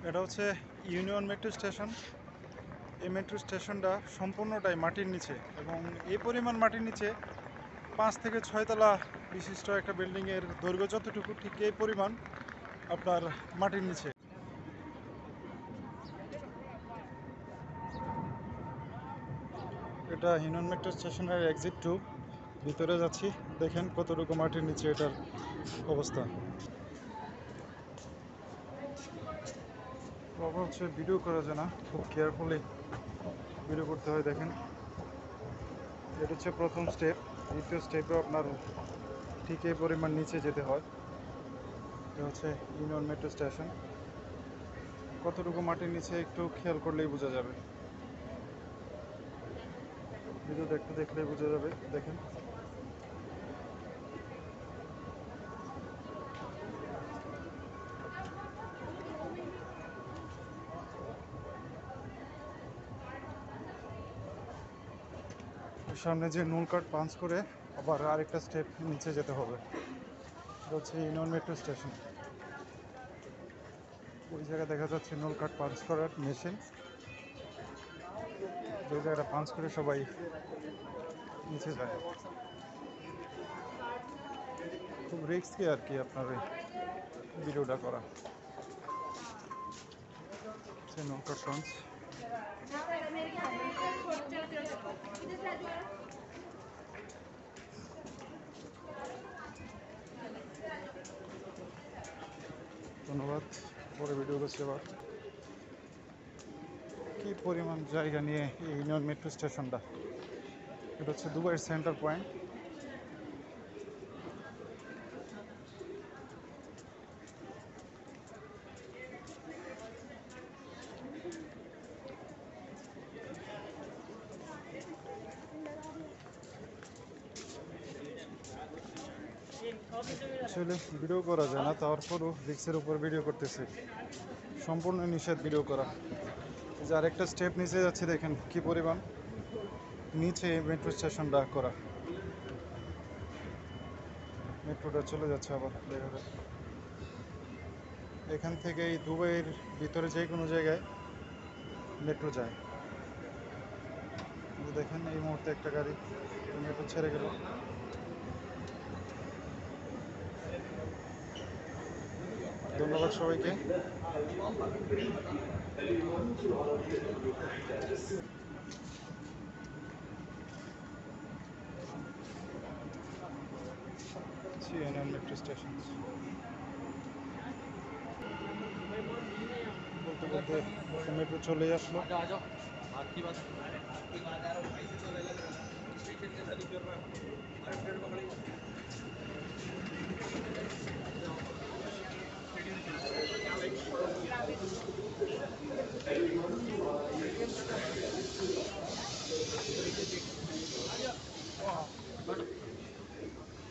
এটা হচ্ছে union metro station. এই মেট্রো স্টেশনটা সম্পূর্ণটাই মাটির নিচে, এবং এই পরিমাণ মাটির নিচে 5 থেকে 6 তলা বিশিষ্ট একটা বিল্ডিংয়ের দৈর্ঘ্য যতটুকু, ঠিক এই পরিমাণ আপনার মাটির নিচে। এটা ইউনিয়ন মেট্রো স্টেশনের এক্সিট 2। ভিতরে যাচ্ছি, দেখেন কতটুকু মাটির নিচে এটার অবস্থা। প্রবলেম হচ্ছে ভিডিও করা যায় না, খুব কেয়ারফুলি ভিডিও করতে হয়। দেখেন, এটা হচ্ছে প্রথম স্টেপ। দ্বিতীয় স্টেপে আপনার ঠিক এই পরিমাণ নিচে যেতে হয়। এটা হচ্ছে ইউনিয়ন মেট্রো স্টেশন। কতটুকু মাটির নিচে একটু খেয়াল করলেই বোঝা যাবে, ভিডিও দেখতে দেখলেই বোঝা যাবে। দেখেন, সামনে যে নুল কার্ড পাঞ্চ করে আবার আরেকটা স্টেপ নিচে যেতে হবে। এটা হচ্ছে ইউনিয়ন মেট্রো স্টেশন। ওই জায়গায় দেখা যাচ্ছে নুল কার্ড পাঞ্চ করার মেশিন, যে জায়গাটা পাঞ্চ করে সবাই নিচে যায়। খুব রিস্কি আর কি আপনার এই ভিডিওটা করা। নুল কার্ড পাঞ্চ। ধন্যবাদ। পরে ভিডিও করছি আবার। কি পরিমাণ জায়গা নিয়ে এই ইউনিয়ন মেট্রো স্টেশনটা। এটা হচ্ছে দুবাইয়ের সেন্টার পয়েন্ট। আসলে ভিডিও করা যায় না, তারপরও রিক্সের উপর ভিডিও করতেছি। সম্পূর্ণ নিষেধ ভিডিও করা। যে আরেকটা স্টেপ নিচে যাচ্ছে, দেখেন কি পরিমাণ নিচে মেট্রো স্টেশনটা করা। মেট্রোটা চলে যাচ্ছে আবার, দেখা যায় এখান থেকে এই দুবাইয়ের ভিতরে যে কোনো জায়গায় মেট্রো যায়। দেখেন এই মুহূর্তে একটা গাড়ি মেট্রো ছেড়ে গেল। ধন্যবাদ সবাইকে। Union metro station. বলতে বলতে মেট্রো চলেই আসলো।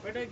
बेटा